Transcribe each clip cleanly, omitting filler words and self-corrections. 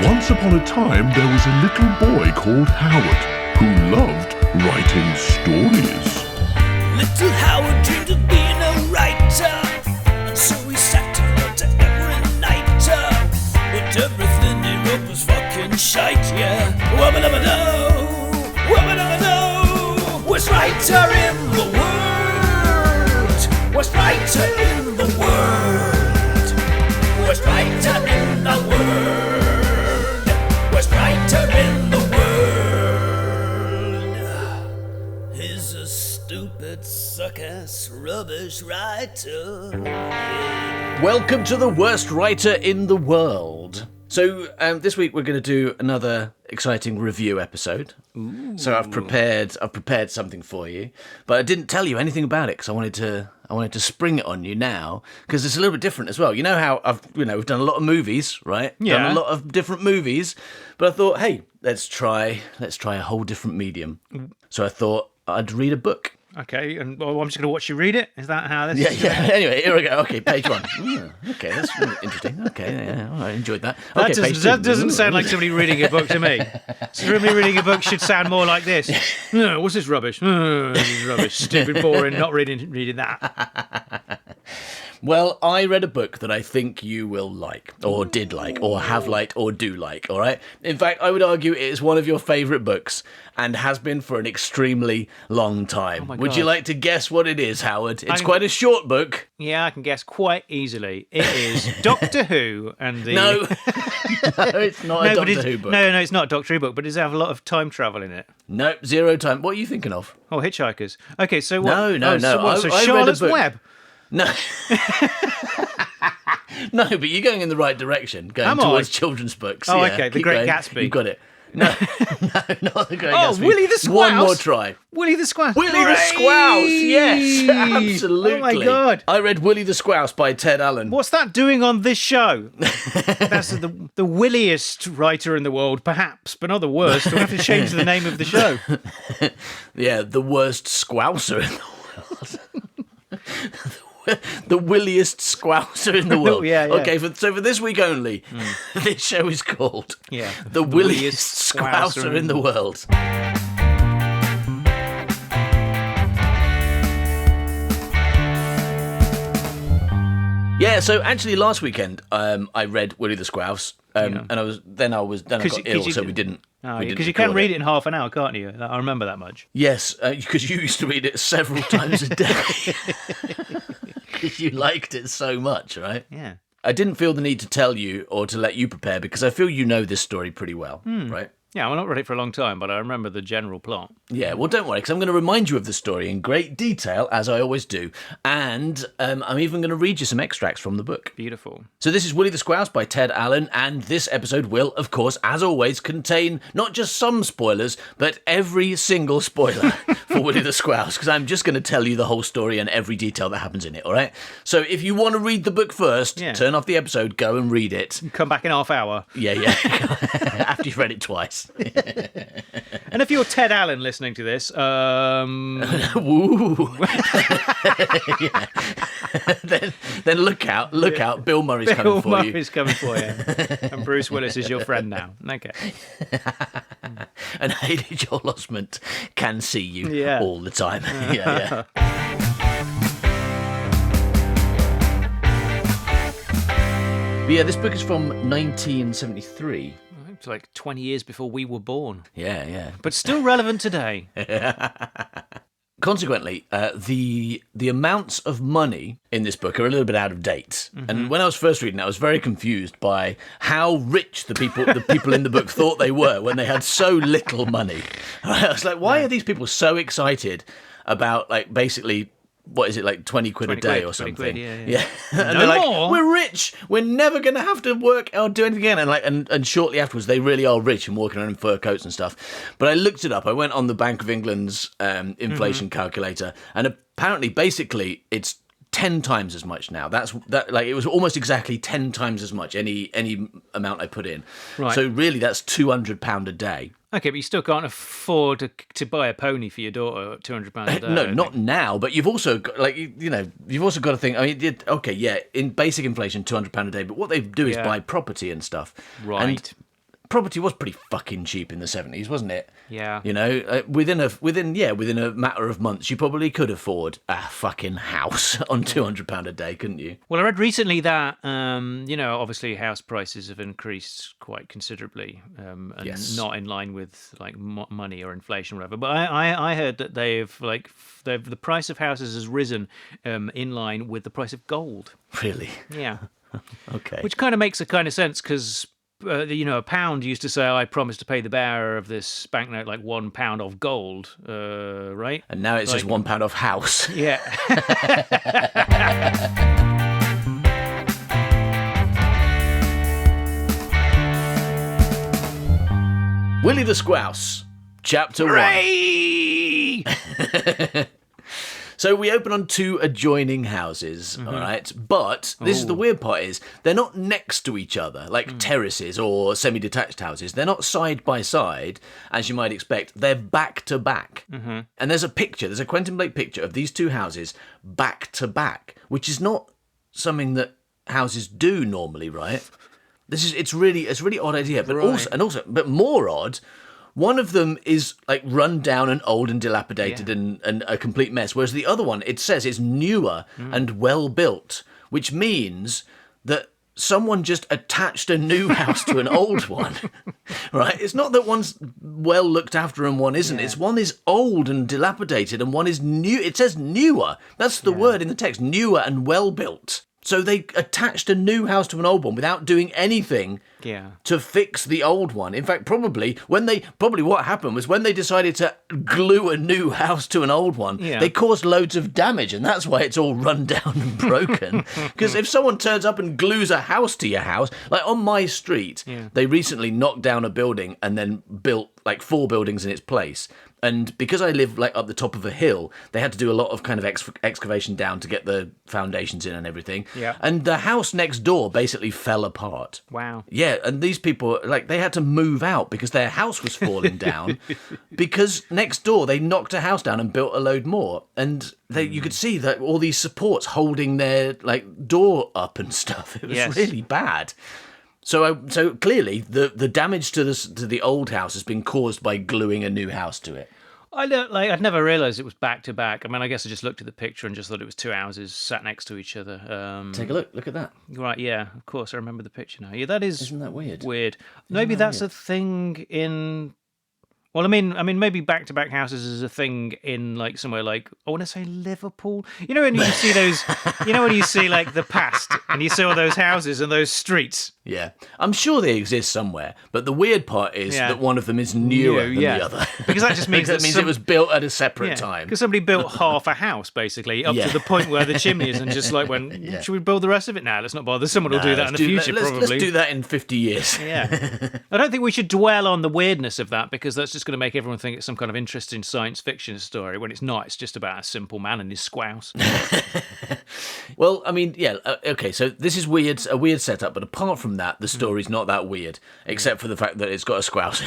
Once upon a time, there was a little boy called Howard who loved writing stories. Little Howard dreamed of being a writer, and so he sat and wrote every night. But everything he wrote was fucking shite, yeah. Wubba-dubba-doo, wubba-dubba-doo. Worst writer in the world, worst writer in the world, worst writer in the world, worst writer in the world. He's a stupid, suck-ass, rubbish writer. Welcome to the worst writer in the world. So this week we're going to do another exciting review episode. Ooh. So I've prepared something for you, but I didn't tell you anything about it because I wanted to spring it on you now because it's a little bit different as well. You know how we've done a lot of movies, right? Yeah. Done a lot of different movies, but I thought, hey, let's try a whole different medium. So I thought I'd read a book. Okay, and I'm just going to watch you read it? Is that how this is? Yeah. Anyway, here we go. Okay, page one. Okay, that's really interesting. Okay, yeah, I enjoyed that. Okay, That doesn't sound like somebody reading a book to me. Somebody reading a book should sound more like this. No, what's this rubbish? This is rubbish. Stupid, boring, not reading that. Well, I read a book that I think you will like, or did like, or have liked, or do like, all right? In fact, I would argue it is one of your favourite books, and has been for an extremely long time. Oh my Would you God. like to guess what it is, Howard? It's quite a short book. Yeah, I can guess quite easily. It is Doctor Who and the... No, no, it's not a Doctor Who book. No, it's not a Doctor Who book, but does it have a lot of time travel in it? No, zero time. What are you thinking of? Oh, Hitchhikers. Okay, so what? No. So what? So I read a Charlotte's book. Web? No. No, but you're going in the right direction, going Am towards I? children's books. Oh, Yeah, okay, The keep Great going. Gatsby. You got it. No, not The Great Gatsby. Willie the Squowse. One more try. Willie the Squowse. Willie the Squowse, yes, absolutely. Oh my God. I read Willie the Squowse by Ted Allen. What's that doing on this show? That's the williest writer in the world, perhaps, but not the worst. We'll have to change the name of the show. Yeah, the worst Squouser in the world. The williest Squouser in the world. Yeah. Okay, so for this week only, this show is called The Williest Squouser in the World. Yeah, so actually last weekend I read Willie the Squowse, and I got ill, so we didn't. Because you can read it in half an hour, can't you? I remember that much. Yes, because you used to read it several times a day. Because you liked it so much, right? Yeah. I didn't feel the need to tell you or to let you prepare because I feel you know this story pretty well, right? Yeah, I've not read it for a long time, but I remember the general plot. Yeah, well, don't worry, because I'm going to remind you of the story in great detail, as I always do, and I'm even going to read you some extracts from the book. Beautiful. So this is Willie the Squowse by Ted Allen, and this episode will, of course, as always, contain not just some spoilers, but every single spoiler for Willie the Squowse, because I'm just going to tell you the whole story and every detail that happens in it, all right? So if you want to read the book first, turn off the episode, go and read it. Come back in half hour. Yeah. After you've read it twice. And if you're Ted Allen listening to this, Woo. Yeah. then look out. Bill Murray's coming for you. Bill Murray's coming for you. And Bruce Willis is your friend now. Okay. And Haley Joel Osment can see you all the time. Yeah. But yeah, this book is from 1973. It's like 20 years before we were born. Yeah. But still relevant today. Consequently, the amounts of money in this book are a little bit out of date. Mm-hmm. And when I was first reading it, I was very confused by how rich the people in the book thought they were when they had so little money. I was like, why are these people so excited about, like, basically, what is it, like 20 quid a day or something? Quid, yeah. And they're like, we're rich. We're never going to have to work or do anything again. And shortly afterwards, they really are rich and walking around in fur coats and stuff. But I looked it up. I went on the Bank of England's inflation calculator, and apparently, basically, it's 10 times as much now. Like, it was almost exactly 10 times as much, any amount I put in. Right. So really, that's £200 a day. Okay, but you still can't afford to buy a pony for your daughter at £200 a day. No, not now. But you've also got, like, you've also got to think. I mean, in basic inflation, £200 a day. But what they do is buy property and stuff. Right. property was pretty fucking cheap in the 70s, wasn't it? Yeah. You know, within a matter of months, you probably could afford a fucking house on £200 a day, couldn't you? Well, I read recently that, obviously house prices have increased quite considerably, and Yes. not in line with like money or inflation or whatever. But I heard that the price of houses has risen in line with the price of gold. Really? Yeah. Okay. Which kind of makes a kind of sense because, a pound used to say, I promised to pay the bearer of this banknote like £1 of gold, right? And now it's just £1 off house. Yeah. Willie the Squowse, Chapter 1. So we open on 2 adjoining houses, all right? But this is the weird part is they're not next to each other, like terraces or semi-detached houses. They're not side by side, as you might expect. They're back to back. And there's a Quentin Blake picture of these 2 houses back to back, which is not something that houses do normally, right? It's really odd idea, but but more odd. One of them is like run down and old and dilapidated and a complete mess, whereas the other one, it says, is newer and well built, which means that someone just attached a new house to an old one, right? It's not that one's well looked after and one isn't. It's one is old and dilapidated and one is new. It says newer. That's the word in the text, newer and well built. So they attached a new house to an old one without doing anything to fix the old one. In fact, probably what happened was when they decided to glue a new house to an old one, they caused loads of damage, and that's why it's all run down and broken. Because if someone turns up and glues a house to your house, like on my street, they recently knocked down a building and then built like 4 buildings in its place. And because I live like up the top of a hill, they had to do a lot of kind of excavation down to get the foundations in and everything. Yeah. And the house next door basically fell apart. Wow. Yeah, and these people, like, they had to move out because their house was falling down because next door they knocked a house down and built a load more. And you could see that all these supports holding their like door up and stuff. It was really bad. So clearly the damage to the old house has been caused by gluing a new house to it. I'd never realised it was back to back. I mean, I guess I just looked at the picture and just thought it was 2 houses sat next to each other. Take a look. Look at that. Right, yeah, of course, I remember the picture now. Yeah, that is. Isn't that weird? Weird. Maybe that's a thing in. Well, I mean, maybe back-to-back houses is a thing in like somewhere like I want to say Liverpool. You know when you see those, when you see like the past and you see all those houses and those streets. Yeah, I'm sure they exist somewhere, but the weird part is that one of them is newer than the other. Because that just means it was built at a separate time. Because somebody built half a house basisically up to the point where the chimney is, and just like should we build the rest of it now? Let's not bother. Someone will do that in the future, probably. Let's do that in 50 years. Yeah, I don't think we should dwell on the weirdness of that because that's just going to make everyone think it's some kind of interesting science fiction story when it's not. It's just about a simple man and his squouse. Well, I mean, okay, so this is weird, a weird setup, but apart from that, the story's not that weird, except for the fact that it's got a squouse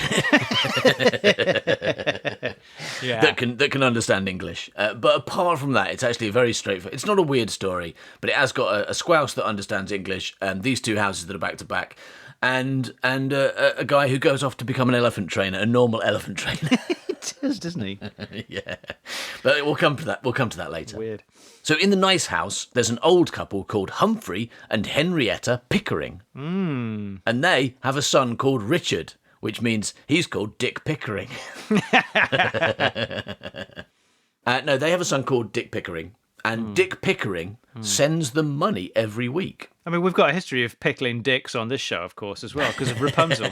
that can understand English. But apart from that, it's actually a very straightforward. It's not a weird story, but it has got a squouse that understands English, and these 2 houses that are back to back, and a guy who goes off to become an elephant trainer, a normal elephant trainer. He does, doesn't he? Yeah, but we'll come to that. We'll come to that later. Weird. So in the nice house, there's an old couple called Humphrey and Henrietta Pickering. And they have a son called Richard, which means he's called Dick Pickering. No, they have a son called Dick Pickering. And Dick Pickering sends them money every week. I mean, we've got a history of pickling dicks on this show, of course, as well, because of Rapunzel.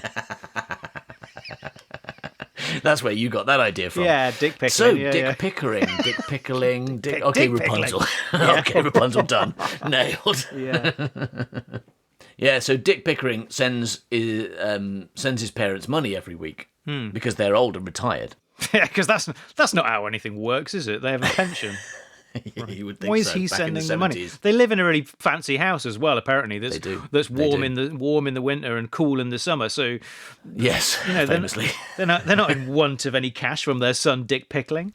That's where you got that idea from. Yeah, Dick Pickling. So, Dick Pickering, Dick Pickling, Dick... Okay, Dick Rapunzel. Okay, Rapunzel, done. Nailed. Yeah. Yeah, so Dick Pickering sends his parents money every week because they're old and retired. Yeah, because that's not how anything works, is it? They have a pension. You would think Why is so, he back in the sending the money? 70s. They live in a really fancy house as well, apparently. They do. That's warm They do. warm in the winter and cool in the summer. So yes, famously. they're not in want of any cash from their son Dick Pickling.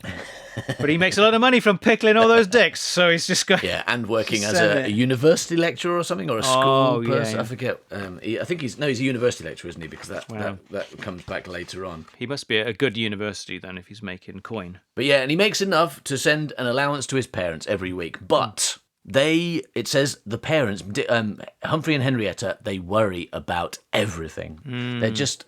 But he makes a lot of money from pickling all those dicks, so he's just going. Yeah, and working as Send a it. university lecturer or something, or a school Oh, yeah, person. yeah. I forget. I think he's a university lecturer, isn't he? Because Wow. that comes back later on. He must be at a good university then if he's making coin. But yeah, and he makes enough to send an allowance to his parents every week. But it says the parents, Humphrey and Henrietta, they worry about everything.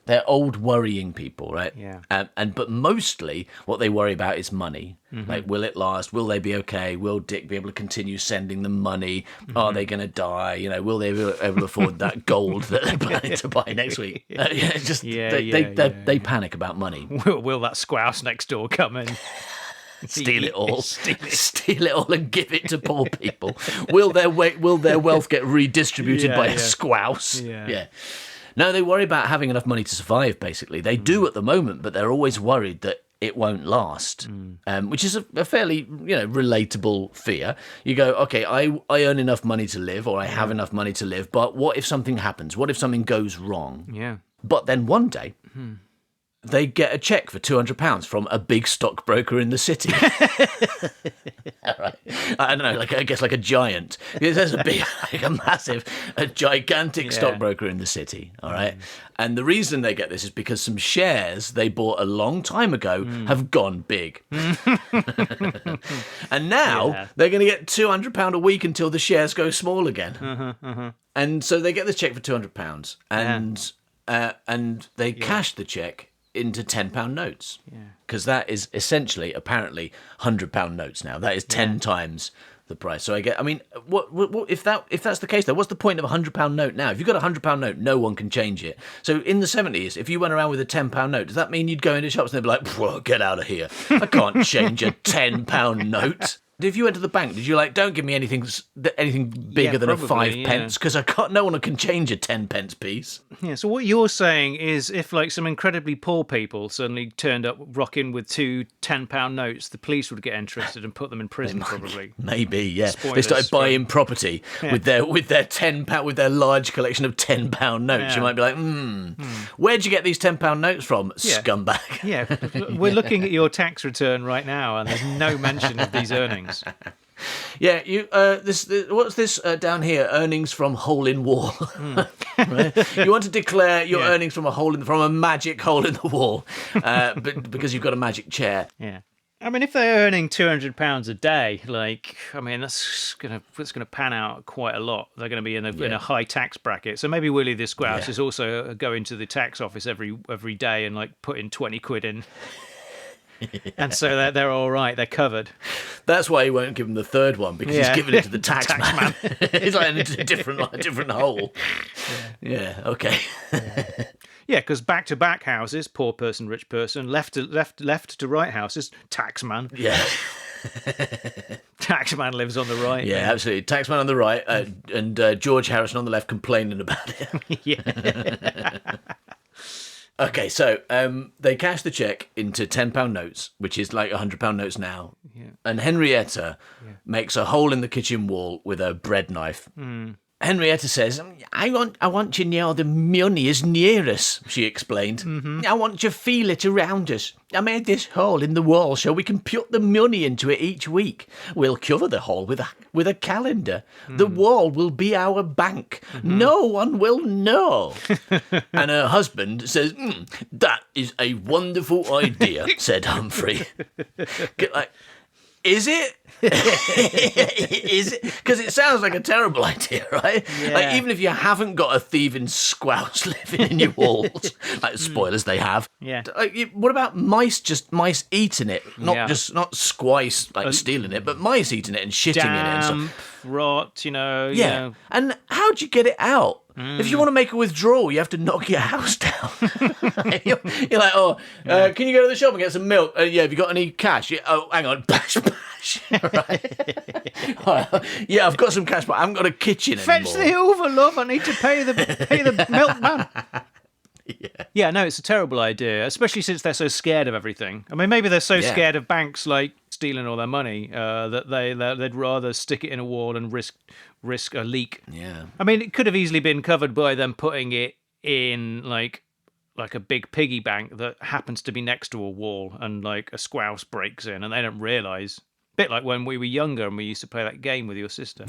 They're old worrying people, right? Yeah. But mostly what they worry about is money. Like, will it last? Will they be okay? Will Dick be able to continue sending them money? Are they going to die? Will they be able to afford that gold that they're planning to buy next week? They panic about money. Will that squouse next door come in? Steal it all. Steal Steal it all and give it to poor people. Will their wealth get redistributed by a squouse? Yeah. No, they worry about having enough money to survive, basically. They do at the moment, but they're always worried that it won't last, which is a fairly, relatable fear. You go, okay, I earn enough money to live, or I have enough money to live, but what if something happens? What if something goes wrong? Yeah. But then one day, they get a cheque for £200 from a big stockbroker in the city. Right. I don't know, I guess like a giant. There's a big, a gigantic stockbroker in the city. All right. And the reason they get this is because some shares they bought a long time ago have gone big. And now they're going to get £200 a week until the shares go small again. And so they get this cheque for £200 and they cash the cheque into £10 notes, because that is essentially, apparently, £100 notes now. That is 10 times the price. So what if that's the case though? What's the point of a £100 note now? If you've got a £100 note, no one can change it. So in the 70s, if you went around with a £10 note, does that mean you'd go into shops and they'd be like, "Whoa, get out of here! I can't change a £10 note." If you went to the bank, did you don't give me anything bigger than probably, a 5 pence, because no one can change a 10 pence piece. Yeah, so what you're saying is if some incredibly poor people suddenly turned up rocking with two £10 notes, the police would get interested and put them in prison probably. Maybe, yeah. Spoilers They started buying property with their £10 with their large collection of £10 notes. Yeah. You might be like, where'd you get these £10 notes from, scumbag? Yeah, we're looking at your tax return right now and there's no mention of these earnings. Yeah, you. What's this down here? Earnings from hole in wall. Right? You want to declare your earnings from a magic hole in the wall, but because you've got a magic chair. Yeah. I mean, if they're earning £200 a day, that's gonna pan out quite a lot. They're going to be in a high tax bracket. So maybe Willie the Squowse is also going to the tax office every day and put in 20 quid in. And so they're all right. They're covered. That's why he won't give him the third one, because he's given it to the tax man. He's in a different hole. Yeah. Okay. Yeah, because back-to-back houses, poor person, rich person, left to right houses, tax man. Yeah. Tax man lives on the right. Yeah, absolutely. Tax man on the right, and George Harrison on the left complaining about it. Yeah. Okay, so they cash the cheque into £10 notes, which is like £100 notes now. Yeah. And Henrietta makes a hole in the kitchen wall with a bread knife. Henrietta says, I want you near the money is near us, she explained. I want you to feel it around us. I made this hole in the wall so we can put the money into it each week. We'll cover the hole with a calendar. The wall will be our bank. No one will know. And her husband says, that is a wonderful idea, said Humphrey. Is it? Is it? Because it sounds like a terrible idea, right? Yeah. Even if you haven't got a thieving squouse living in your walls, spoilers, they have. Yeah. What about mice eating it? Not squice stealing it, but mice eating it and shitting in it and stuff. Rot, Yeah. You know. And how'd you get it out? If you want to make a withdrawal, you have to knock your house down. You're like, can you go to the shop and get some milk? Have you got any cash? Yeah, oh, hang on. Bash, bash. Right. Yeah, I've got some cash, but I haven't got a kitchen anymore. Fetch the Hoover, love. I need to pay the milkman. Yeah, no, it's a terrible idea, especially since they're so scared of everything. I mean, maybe they're so scared of banks stealing all their money that they'd rather stick it in a wall and risk a leak. Yeah. I mean, it could have easily been covered by them putting it in like a big piggy bank that happens to be next to a wall, and like a squouse breaks in and they don't realise. Bit like when we were younger and we used to play that game with your sister.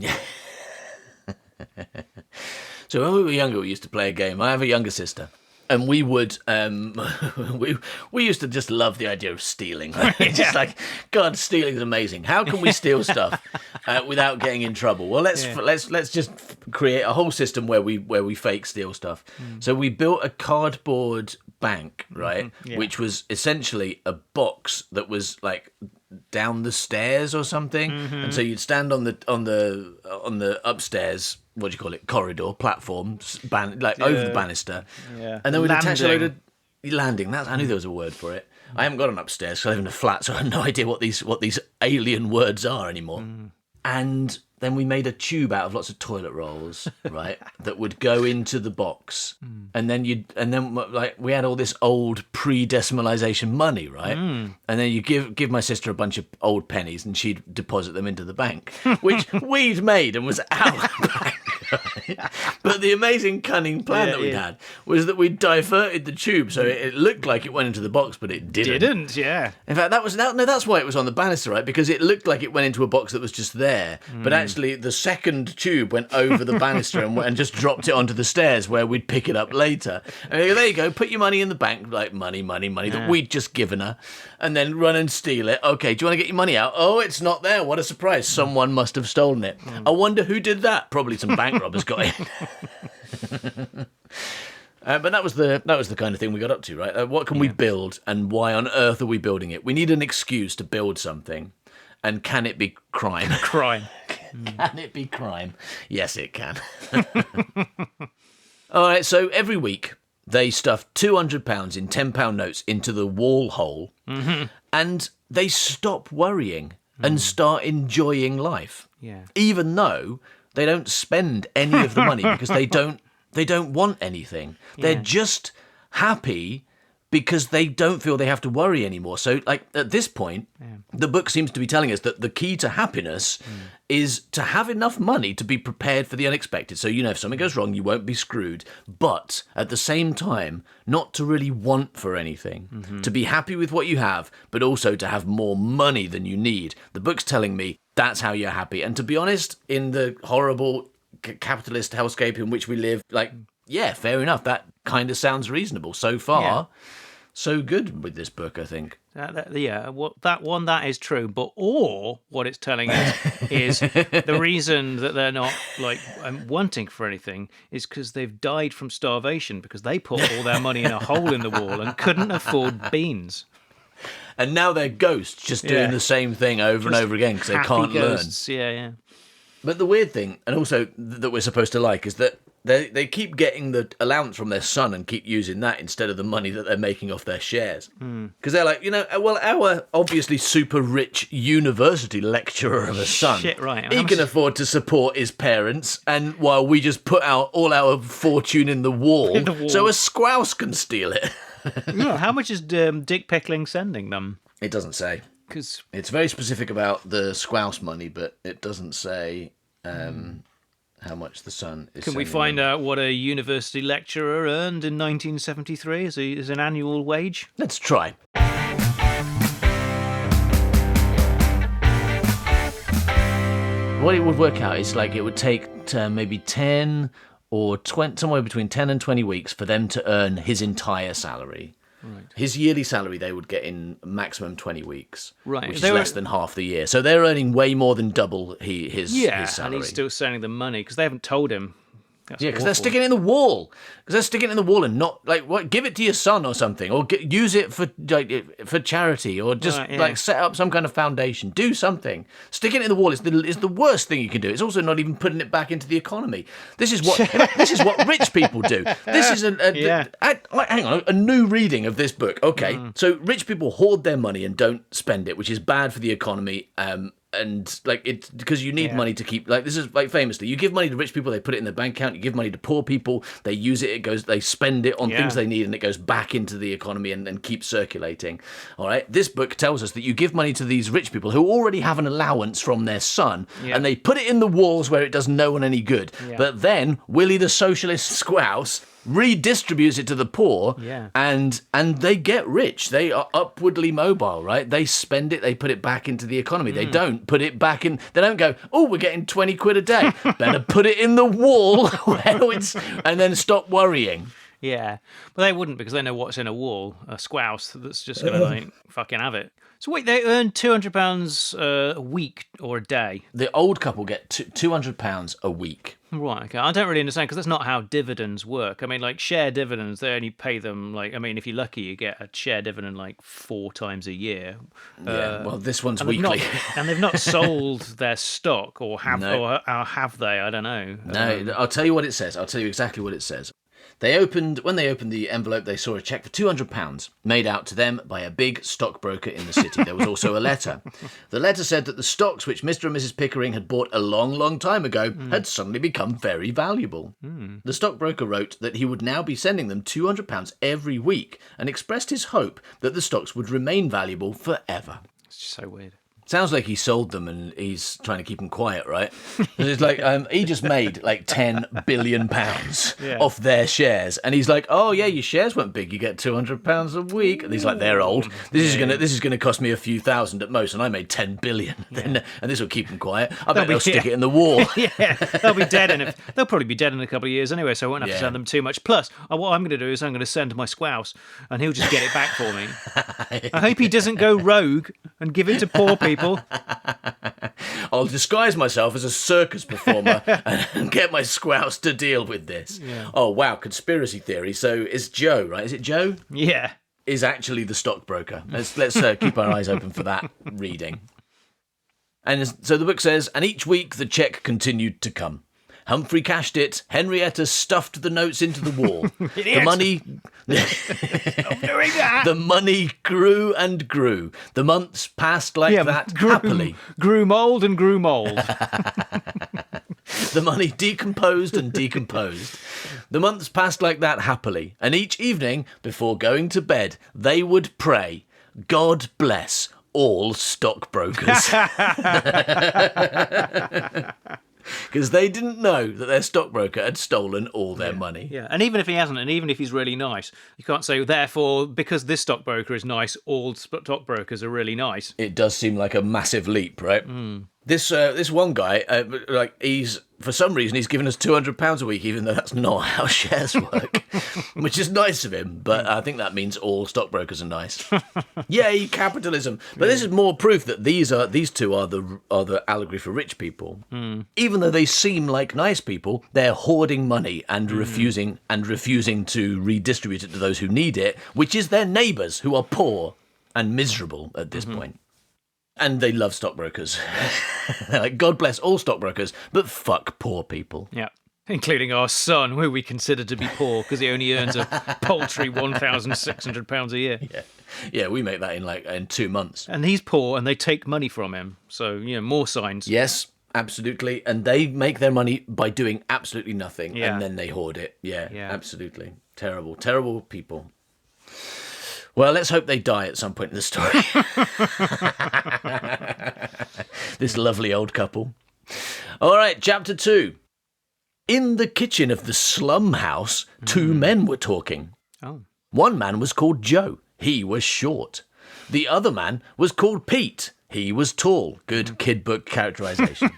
So when we were younger, we used to play a game. I have a younger sister. And we would, we used to just love the idea of stealing. Right? Just like, God, stealing is amazing. How can we steal stuff without getting in trouble? Well, let's just create a whole system where we fake steal stuff. So we built a cardboard bank, right, which was essentially a box that was like down the stairs or something, and so you'd stand on the upstairs, what do you call it, corridor, platform, over the banister, and then we'd attach a load of landing. I knew there was a word for it. I haven't got an upstairs because I live in a flat, so I have no idea what these alien words are anymore. And then we made a tube out of lots of toilet rolls, right, that would go into the box, and then like we had all this old pre-decimalisation money, right, and then you give my sister a bunch of old pennies, and she'd deposit them into the bank, which we'd made and was our bank. But the amazing cunning plan that we'd had was that we diverted the tube so it looked like it went into the box, but it didn't. In fact, that's why it was on the banister, right? Because it looked like it went into a box that was just there, but actually the second tube went over the banister and just dropped it onto the stairs where we'd pick it up later. And we go, there you go, put your money in the bank, like money that we'd just given her, and then run and steal it. Okay, do you want to get your money out? Oh, it's not there. What a surprise. Someone must have stolen it. I wonder who did that. Probably some bank robbers got in. But that was the kind of thing we got up to, right? What can we build, and why on earth are we building it? We need an excuse to build something, and can it be crime? Crime. Can it be crime? Yes, it can. All right, so every week they stuff £200 in £10 notes into the wall hole, and they stop worrying and start enjoying life. Even though they don't spend any of the money because they don't want anything. They're just happy because they don't feel they have to worry anymore. So, like, at this point, the book seems to be telling us that the key to happiness is to have enough money to be prepared for the unexpected. So, if something goes wrong, you won't be screwed. But at the same time, not to really want for anything. To be happy with what you have, but also to have more money than you need. The book's telling me that's how you're happy. And to be honest, in the horrible capitalist hellscape in which we live, fair enough. That kind of sounds reasonable. So far, so good with this book, I think. That is true. But what it's telling us is the reason that they're not wanting for anything is because they've died from starvation because they put all their money in a hole in the wall and couldn't afford beans. And now they're ghosts just doing the same thing over and over again because they can't ghosts. learn. But the weird thing, and also that we're supposed to like, is that they keep getting the allowance from their son and keep using that instead of the money that they're making off their shares. Because they're like, our obviously super rich university lecturer of a son, he can afford to support his parents, and while we just put out all our fortune in the wall, so a squouse can steal it. How much is Dick Pickling sending them? It doesn't say. Because it's very specific about the squouse money, but it doesn't say how much the son is. Can we find out what a university lecturer earned in 1973 as an annual wage? Let's try. What it would work out is it would take maybe 10 or 20, somewhere between 10 and 20 weeks for them to earn his entire salary. Right. His yearly salary they would get in maximum 20 weeks, which is less than half the year. So they're earning way more than double his salary. And he's still sending them money because they haven't told him. Because they're sticking it in the wall. And not give it to your son or something, or use it for charity, or just set up some kind of foundation. Do something. Sticking it in the wall is the worst thing you can do. It's also not even putting it back into the economy. This is what rich people do. This is a new reading of this book. Okay, so rich people hoard their money and don't spend it, which is bad for the economy. And it's because you need money to keep, this is famously, you give money to rich people, they put it in their bank account. You give money to poor people, they use it, they spend it on things they need, and it goes back into the economy and keeps circulating. All right, this book tells us that you give money to these rich people who already have an allowance from their son, and they put it in the walls where it does no one any good. But then Willie the socialist Squowse redistributes it to the poor, Yeah. and they get rich. They are upwardly mobile, right? They spend it, they put it back into the economy. They don't put it back in. They don't go, oh, we're getting 20 quid a day. Better put it in the wall and then stop worrying. Yeah, but they wouldn't because they know what's in a wall, a squouse that's just going to like fucking have it. So wait, they earn £200 a week or a day? The old couple get £200 a week. Right, okay. I don't really understand because that's not how dividends work. I mean, like share dividends, they only pay them like, I mean, if you're lucky, you get a share dividend like 4 times a year. Yeah, well, this one's and weekly. And they've not sold their stock or have No. or have they? I don't know. No, I'll tell you what it says. I'll tell you exactly what it says. When they opened the envelope, they saw a cheque for £200 made out to them by a big stockbroker in the city. There was also a letter. The letter said that the stocks which Mr. and Mrs. Pickering had bought a long, long time ago had suddenly become very valuable. The stockbroker wrote that he would now be sending them £200 every week and expressed his hope that the stocks would remain valuable forever. It's just so weird. Sounds like he sold them and he's trying to keep them quiet, right? It's like he just made like £10 billion off their shares, and he's like, "Oh yeah, your shares went big. You get £200 a week." And he's like, "They're old. This is gonna cost me a few thousand at most, and I made $10 billion. And this will keep them quiet. I bet they'll stick it in the wall." Yeah, they'll be dead they'll probably be dead in a couple of years anyway, so I won't have to send them too much. Plus, what I'm going to do is I'm going to send my Squowse, and he'll just get it back for me. I hope he doesn't go rogue and give it to poor people. I'll disguise myself as a circus performer and get my Squowse to deal with this. Yeah. Oh wow, conspiracy theory. So it's Joe, right? Is it Joe? Yeah. Is actually the stockbroker. Let's keep our eyes open for that reading. And so the book says, and each week the cheque continued to come. Humphrey cashed it. Henrietta stuffed the notes into the wall. The money... Stop doing that! The money grew and grew. The months passed like that happily. Grew mould and grew mould. The money decomposed and decomposed. The months passed like that happily. And each evening, before going to bed, they would pray, God bless all stockbrokers. Because they didn't know that their stockbroker had stolen all their money. Yeah, and even if he hasn't, and even if he's really nice, you can't say, therefore, because this stockbroker is nice, all stockbrokers are really nice. It does seem like a massive leap, right? This one guy, he's for some reason he's given us £200 a week, even though that's not how shares work, which is nice of him. But I think that means all stockbrokers are nice. Yay, capitalism! But this is more proof that these two are the allegory for rich people. Even though they seem like nice people, they're hoarding money and refusing to redistribute it to those who need it, which is their neighbours who are poor and miserable at this point. And they love stockbrokers. They're like, God bless all stockbrokers, but fuck poor people. Yeah. Including our son, who we consider to be poor because he only earns a paltry £1,600 a year. Yeah, we make that in 2 months. And he's poor and they take money from him. So, more signs. Yes, absolutely. And they make their money by doing absolutely nothing. Yeah. And then they hoard it. Yeah, Yeah. Absolutely. Terrible, terrible people. Well, let's hope they die at some point in the story. This lovely old couple. All right, chapter 2. In the kitchen of the slum house, 2 men were talking. Oh. One man was called Joe. He was short. The other man was called Pete. He was tall. Good kid book characterization.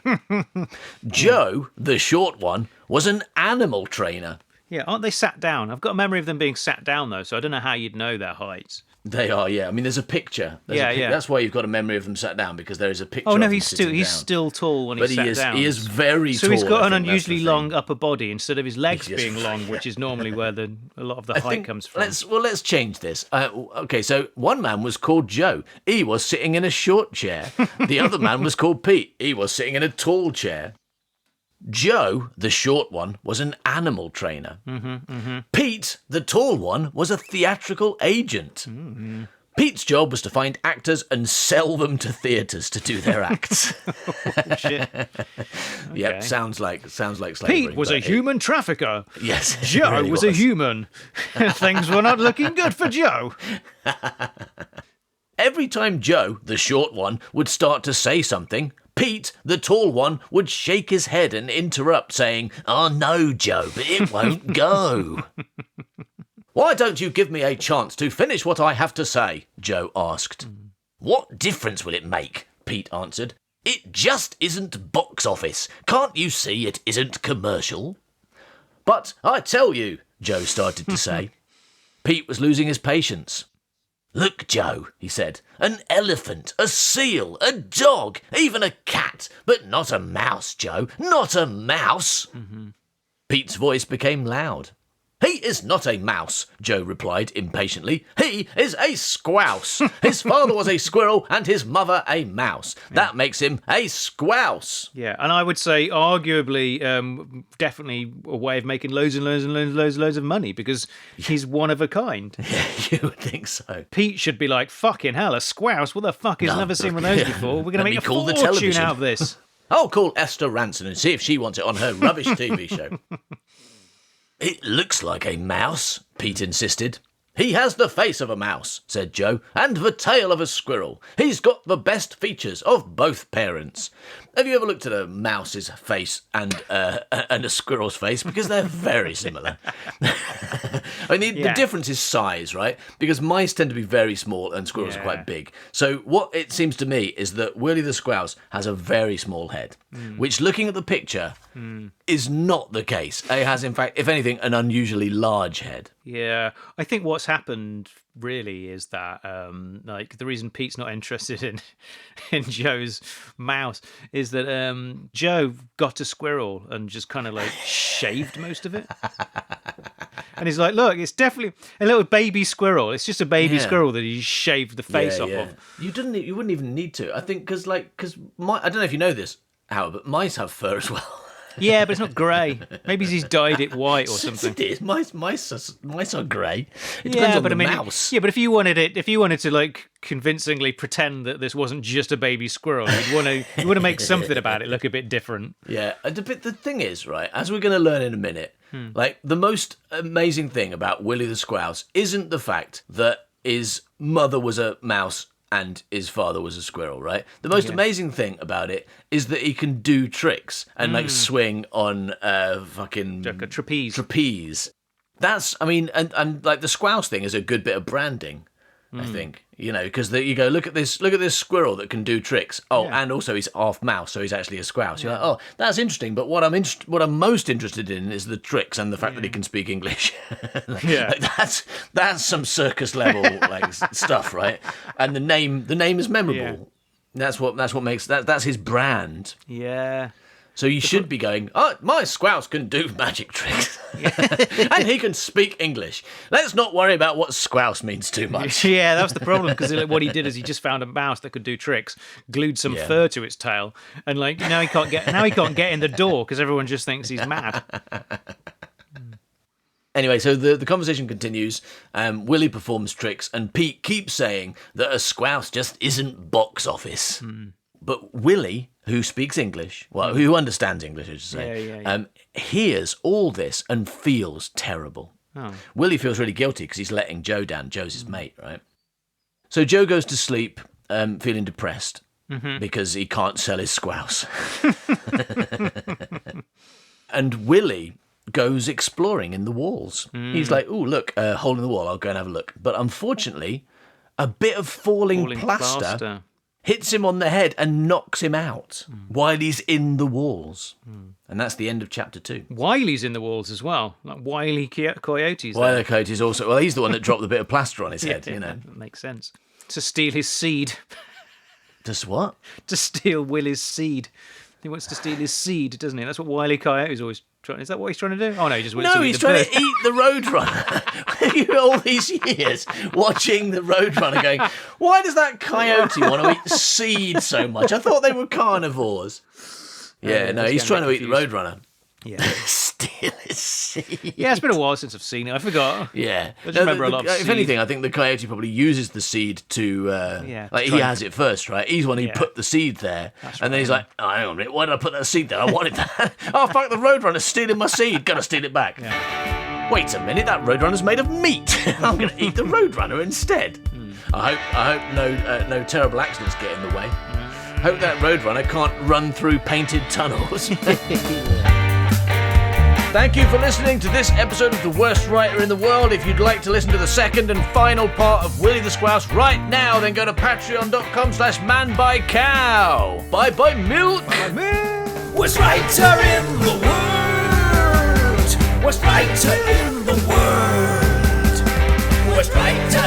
Joe, the short one, was an animal trainer. Yeah, aren't they sat down? I've got a memory of them being sat down, though, so I don't know how you'd know their heights. They are, yeah. I mean, there's a picture. Yeah. That's why you've got a memory of them sat down, because there is a picture. Oh no, of them he's sitting still tall when But he's sat down. He is very tall. So he's got I an think that's the unusually thing. long upper body instead of his legs Yes. being long, which is normally where a lot of the I height think comes from. Let's change this. Okay, so one man was called Joe. He was sitting in a short chair. The other man was called Pete. He was sitting in a tall chair. Joe, the short one, was an animal trainer. Pete, the tall one, was a theatrical agent. Pete's job was to find actors and sell them to theatres to do their acts. Shit. Yep, Okay. sounds like slavery. Pete was but a human trafficker. Yes, it Joe really was a human. Things were not looking good for Joe. Every time Joe, the short one, would start to say something, Pete, the tall one, would shake his head and interrupt, saying, "Oh no, Joe, but it won't go." "Why don't you give me a chance to finish what I have to say?" Joe asked. "What difference will it make?" Pete answered. "It just isn't box office. Can't you see it isn't commercial?" "But I tell you," Joe started to say. Pete was losing his patience. "Look, Joe," he said, "an elephant, a seal, a dog, even a cat, but not a mouse, Joe, not a mouse." Pete's voice became loud. "He is not a mouse," Joe replied impatiently. "He is a squouse. His father was a squirrel and his mother a mouse. That makes him a squouse." Yeah, and I would say arguably, definitely a way of making loads of money because he's one of a kind. Yeah, you would think so. Pete should be like, fucking hell, a squouse? What the fuck? He's never seen one of those before. We're going to make a call the fortune television. out of this. I'll call Esther Ranson and see if she wants it on her rubbish TV show. "It looks like a mouse," Pete insisted. "He has the face of a mouse," said Joe, "and the tail of a squirrel. He's got the best features of both parents." Have you ever looked at a mouse's face and a squirrel's face? Because they're very similar. I mean, the difference is size, right? Because mice tend to be very small and squirrels are quite big. So what it seems to me is that Willie the Squowse has a very small head, which, looking at the picture, is not the case. It has, in fact, if anything, an unusually large head. Yeah, I think what's happened really is that like the reason Pete's not interested in Joe's mouse is that Joe got a squirrel and just kind of like shaved most of it. And he's like, "Look, it's definitely a little baby squirrel. It's just a baby squirrel that he shaved the face off of." You wouldn't even need to. I think because I don't know if you know this, Howard, but mice have fur as well. Yeah, but it's not grey. Maybe he's dyed it white or something. It is. Mice are grey. It depends on the mouse. Yeah, but if you wanted to like convincingly pretend that this wasn't just a baby squirrel, you want to make something about it look a bit different. Yeah, the thing is, right, as we're going to learn in a minute, like the most amazing thing about Willie the Squowse isn't the fact that his mother was a mouse and his father was a squirrel, right? The most amazing thing about it is that he can do tricks and like swing on fucking like a trapeze. That's, I mean, and like the Squowse thing is a good bit of branding, I think. You know, because you go, look at this squirrel that can do tricks. Oh, and also he's half mouse, so he's actually a squouse. You're like, oh, that's interesting. But what I'm most interested in is the tricks and the fact that he can speak English. Like, that's some circus level like stuff, right? And the name is memorable. That's what makes that's his brand. Yeah. So you should be going, "Oh, my Squowse can do magic tricks. And he can speak English. Let's not worry about what Squowse means too much." Yeah, that was the problem, because what he did is he just found a mouse that could do tricks, glued some fur to its tail, and like now he can't get in the door because everyone just thinks he's mad. Anyway, so the conversation continues. Willie performs tricks, and Pete keeps saying that a Squowse just isn't box office. But Willie, who speaks English, who understands English, I should say, hears all this and feels terrible. Oh. Willie feels really guilty because he's letting Joe down. Joe's his mate, right? So Joe goes to sleep feeling depressed because he can't sell his Squowse. And Willie goes exploring in the walls. He's like, "Oh, look, a hole in the wall. I'll go and have a look." But unfortunately, a bit of falling plaster hits him on the head and knocks him out while he's in the walls. And that's the end of chapter 2. Wiley's in the walls as well. Like Wiley Coyote's there. Wiley Coyote's also... Well, he's the one that dropped the bit of plaster on his head, you know. That makes sense. To steal his seed. Just what? To steal Willie's seed. He wants to steal his seed, doesn't he? That's what Wiley Coyote's always trying... Is that what he's trying to do? Oh, no, he just wants to eat he's trying to eat the Roadrunner. All these years watching the Roadrunner going, why does that coyote want to eat seed so much? I thought they were carnivores. Yeah, no, he's trying to eat the Roadrunner. Yeah. Steal his seed. Yeah, it's been a while since I've seen it. I forgot. Yeah. I just remember a lot of seed. If anything, I think the coyote probably uses the seed to... he has it first, right? He's the one who put the seed there. Then he's like, oh, hang on a minute, why did I put that seed there? I wanted that. Oh, fuck, the Roadrunner's stealing my seed. Gotta steal it back. Yeah. Wait a minute, that Roadrunner's made of meat. I'm going to eat the Roadrunner instead. I hope no terrible accidents get in the way. Hope that Roadrunner can't run through painted tunnels. Thank you for listening to this episode of The Worst Writer in the World. If you'd like to listen to the second and final part of Willie the Squowse right now, then go to patreon.com/manbycow. Bye milk. Worst writer in the world. Worst writer in the world. Worst writer